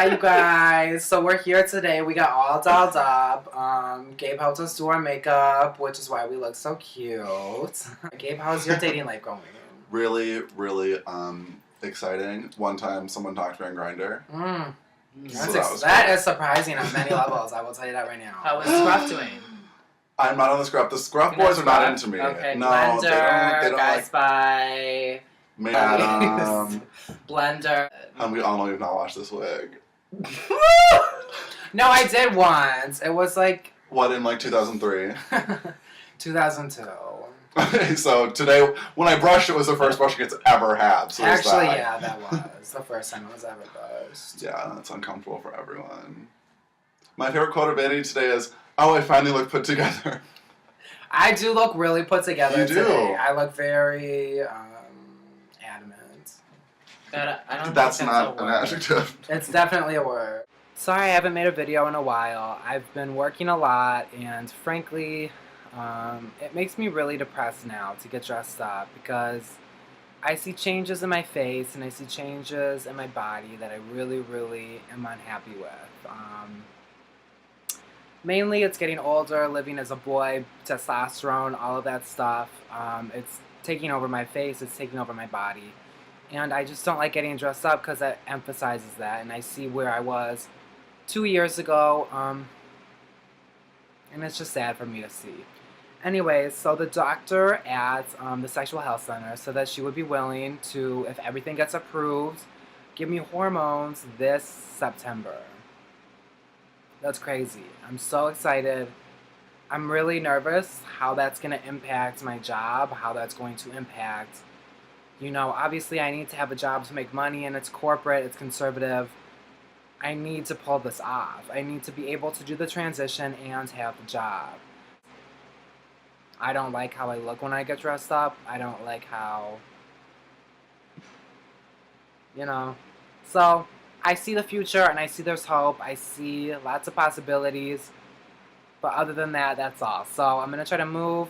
Hi, you guys. So we're here today. We got all dolled up. Gabe helped us do our makeup, which is why we look so cute. Gabe, how's your dating life going? Really, really exciting. One time someone talked to me on Grindr. That is surprising on many levels, I will tell you that right now. How was Scruff doing? I'm not on the Scruff. The Scruff boys are not into me. Okay, no, Blender, they don't Guy like Spy, Madam. Blender. And we all know you've not watched this wig. No, I did once. It was like... What, in like 2003? 2002. Okay, so today, when I brushed, it was the first brush it's ever had. So Actually, yeah, that was the first time it was ever brushed. Yeah, that's uncomfortable for everyone. My favorite quote of Vanity today is, "Oh, I finally look put together." I do look really put together You do. today. I look very adamant. I don't That's think not a an word. adjective. It's definitely a word. Sorry I haven't made a video in a while. I've been working a lot, and frankly, it makes me really depressed now to get dressed up because I see changes in my face and I see changes in my body that I really, really am unhappy with. Mainly it's getting older, living as a boy, testosterone, all of that stuff. It's taking over my face, it's taking over my body. And I just don't like getting dressed up because it emphasizes that. And I see where I was 2 years ago, and it's just sad for me to see. Anyways, so the doctor at the sexual health center said that she would be willing to, if everything gets approved, give me hormones this September. That's crazy. I'm so excited. I'm really nervous how that's going to impact my job, how that's going to impact, you know, obviously I need to have a job to make money, and it's corporate, it's conservative. I need to pull this off. I need to be able to do the transition and have the job. I don't like how I look when I get dressed up. I don't like how, you know. So, I see the future and I see there's hope. I see lots of possibilities. But other than that, that's all. So, I'm going to try to move.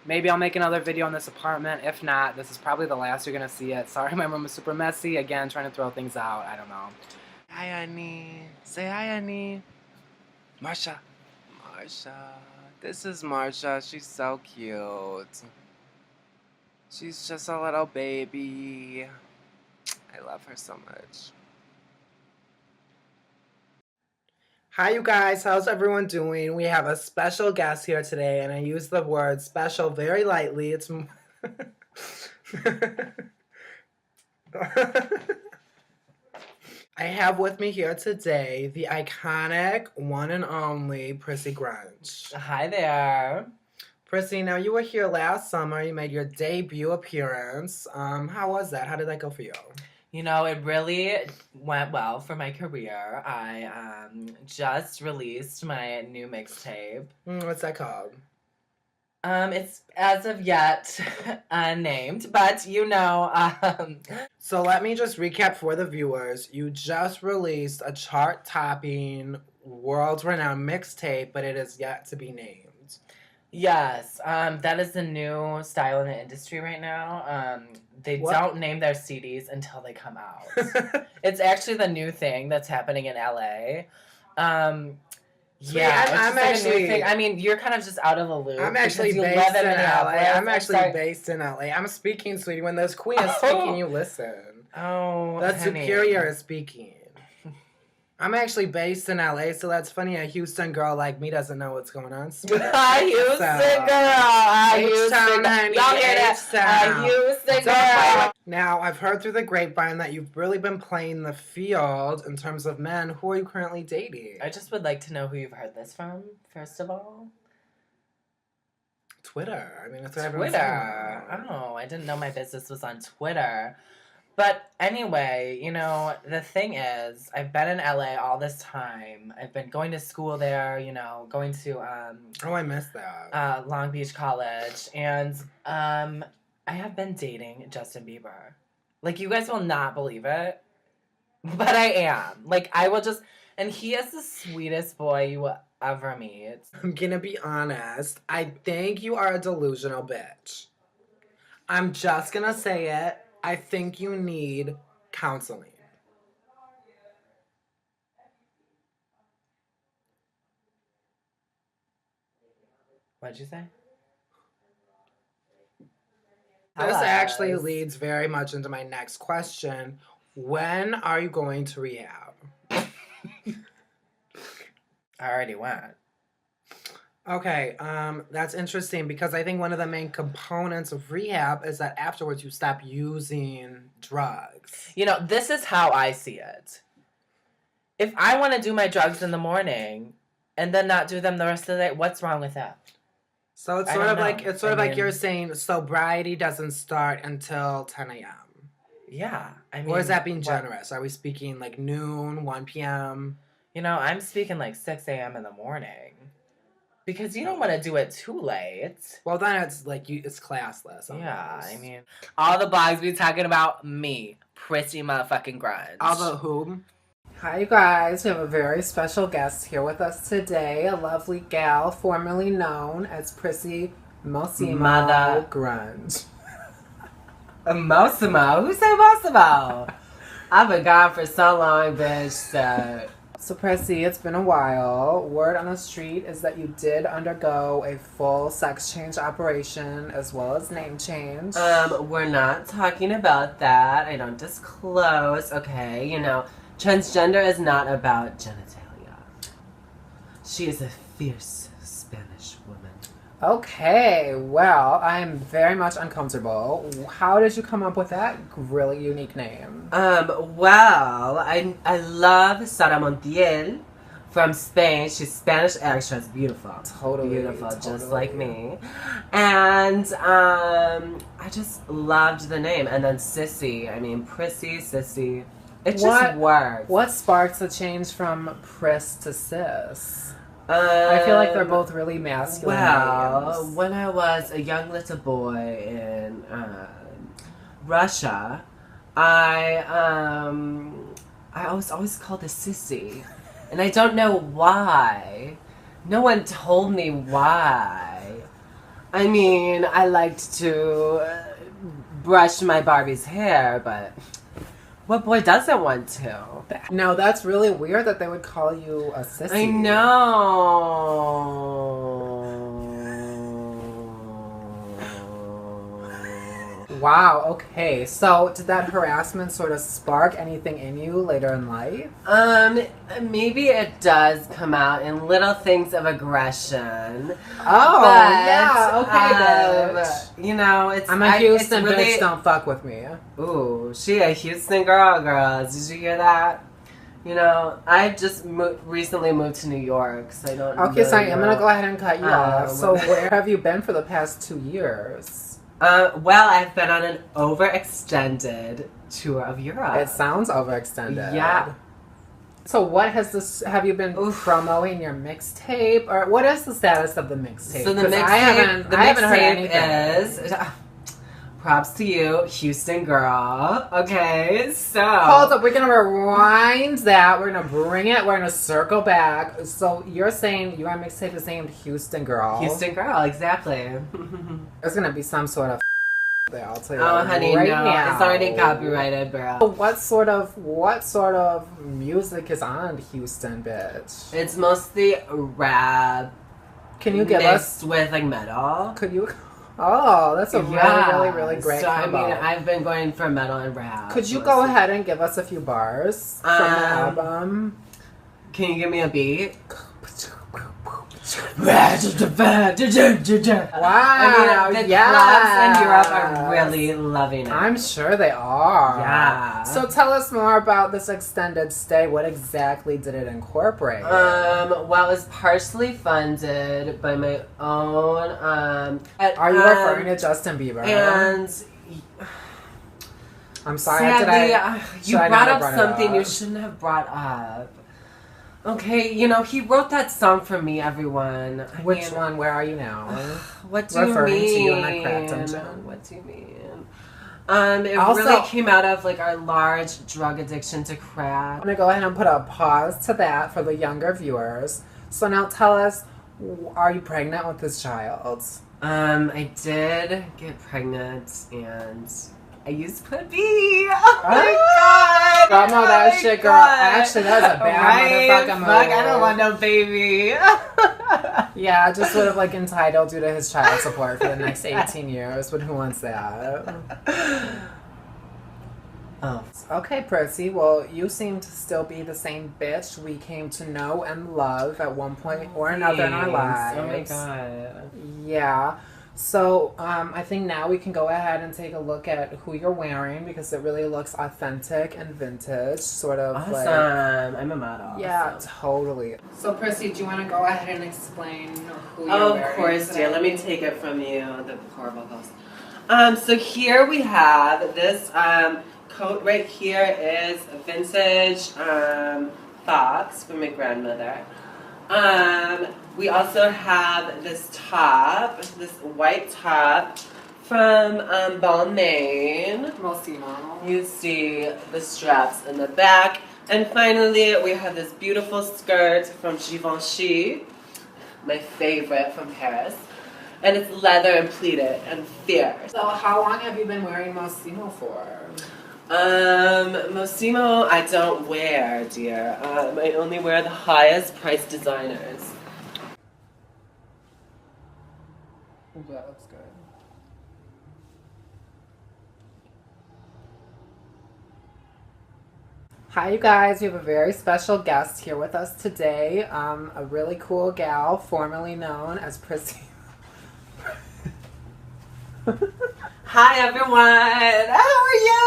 Maybe I'll make another video on this apartment. If not, this is probably the last you're going to see it. Sorry, my room is super messy. Again, trying to throw things out. I don't know. Hi, Annie. Say hi, Annie. Marsha. Marsha. This is Marsha. She's so cute. She's just a little baby. I love her so much. Hi, you guys. How's everyone doing? We have a special guest here today, and I use the word special very lightly. It's... I have with me here today the iconic, one and only Prissy Grunge. Hi there. Prissy, now you were here last summer. You made your debut appearance. How was that? How did that go for you? You know, it really went well for my career. I just released my new mixtape. What's that called? It's as of yet unnamed, but you know. So let me just recap for the viewers. You just released a chart-topping, world-renowned mixtape, but it is yet to be named. Yes, that is the new style in the industry right now. They don't name their CDs until they come out. It's actually the new thing that's happening in LA. Yeah, I'm actually. Like a new thing. I mean, you're kind of just out of the loop. I'm actually based in LA. I'm actually based in LA. I'm speaking, sweetie. When this queen is speaking, you listen. Oh, that superior is speaking. I'm actually based in LA, so that's funny. A Houston girl like me doesn't know what's going on. Houston girl. H-Town, honey. Y'all hear that? Houston girl. Now, I've heard through the grapevine that you've really been playing the field in terms of men. Who are you currently dating? I just would like to know who you've heard this from, first of all. Twitter. I mean, that's what everyone's Twitter. Oh, I didn't know my business was on Twitter. But anyway, you know, the thing is, I've been in LA all this time. I've been going to school there, you know, going to oh, I missed that. Long Beach College, and I have been dating Justin Bieber. Like, you guys will not believe it, but I am. Like, I will just, and he is the sweetest boy you will ever meet. I'm gonna be honest. I think you are a delusional bitch. I'm just gonna say it. I think you need counseling. What'd you say? This Tell actually us. leads very much into my next question. When are you going to rehab? I already went. Okay, that's interesting because I think one of the main components of rehab is that afterwards you stop using drugs. You know, this is how I see it. If I want to do my drugs in the morning and then not do them the rest of the day, what's wrong with that? So it's I sort don't of like know. it's sort I of like mean- you're saying sobriety doesn't start until 10 a.m. Yeah, I mean, Or is that being what- generous? Are we speaking like noon, 1 p.m.? You know, I'm speaking like 6 a.m. in the morning. Because you don't want to do it too late. Well, then it's like it's classless. Yeah, almost. I mean, all the blogs be talking about me, pretty motherfucking grunge. All the whom? Hi, you guys. We have a very special guest here with us today. A lovely gal, formerly known as Prissy Mosimo Mother- Grunge. Mosimo? Who said Mosimo? I've been gone for so long, bitch. So, Prissy, it's been a while. Word on the street is that you did undergo a full sex change operation as well as name change. We're not talking about that. I don't disclose, okay? You know, transgender is not about genitalia. She is a fierce Spanish woman. Okay, well, I am very much uncomfortable. How did you come up with that really unique name? Well, I love Sara Montiel from Spain. She's Spanish extra. It's beautiful. Totally. Beautiful, just like me. And I just loved the name. And then Sissy. I mean, Prissy, Sissy. It just works. What sparks the change from Priss to Sis? I feel like they're both really masculine names. When I was a young little boy in Russia, I was always called a sissy, and I don't know why. No one told me why. I mean, I liked to brush my Barbie's hair, but what boy doesn't want to? No, that's really weird that they would call you a sissy. I know. Wow, okay. So did that harassment sort of spark anything in you later in life? Maybe it does come out in little things of aggression. Oh, But, yeah, okay, bitch. You know, it's I'm a Houston it's really, bitch, don't fuck with me. Ooh, she a Houston girl, girls. Did you hear that? You know, I just recently moved to New York, so I don't. Okay, really sorry, I'm know. gonna go ahead and cut you off. So well- where have you been for the past 2 years? Well, I've been on an overextended tour of Europe. It sounds overextended. Yeah. So what has this, have you been promoting your mixtape, or what is the status of the mixtape? So the 'Cause I haven't heard anything. is props to you, Houston girl. Okay, so Hold up, we're gonna rewind that. We're gonna bring it. We're gonna circle back. So you're saying your mixtape is named Houston Girl. Houston girl, exactly. There's gonna be some sort of there. I'll tell you. Oh, that honey, right no, now. it's already copyrighted, bro. What sort of music is on Houston, bitch? It's mostly rap. Can you give us? mixed with like metal? Could you? Oh, that's a really great So combo. I mean, I've been going for metal and rap. Could you go ahead and give us a few bars from the album? Can you give me a beat? Wow, I mean, the clubs in Europe are really loving it. I'm sure they are. Yeah. So tell us more about this extended stay. What exactly did it incorporate? Well, it was partially funded by my own. Are you referring to Justin Bieber? And I'm sorry. sadly, you should I brought not up have brought it something you up? shouldn't have brought up. Okay, you know, he wrote that song for me, everyone. Which one? Where are you now? What do you Referring mean? to you and my cracked engine. What do you mean? It Also- really came out of like our large drug addiction to crack. I'm gonna go ahead and put a pause to that for the younger viewers. So now tell us, are you pregnant with this child? I did get pregnant, and I use puppy. Oh my god. Girl, no, that Oh shit, my girl. God. Actually, that was a bad motherfucking move. Fuck, I don't want no baby. Yeah, I just would have like entitled you to his child support for the next 18 years, but who wants that? Oh. Okay, Prissy, well, you seem to still be the same bitch we came to know and love at one point or another in our lives. Oh my god. Yeah. So, I think now we can go ahead and take a look at who you're wearing because it really looks authentic and vintage, sort of Awesome. like... I'm a model. Yeah, so. totally. So, Prissy, do you want to go ahead and explain who you're Of wearing course, today? dear. Let me take it from you, the horrible host. So here we have this coat right here is a vintage fox from my grandmother. We also have this top, this white top from Balmain. Moschino. You see the straps in the back. And finally, we have this beautiful skirt from Givenchy, my favorite from Paris. And it's leather and pleated and fierce. So, how long have you been wearing Moschino for? Moschino I don't wear, dear. I only wear the highest priced designers. Ooh, that looks good. Hi, you guys. We have a very special guest here with us today. A really cool gal, formerly known as Prissy. Hi everyone! How are you?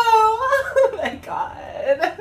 Oh my god.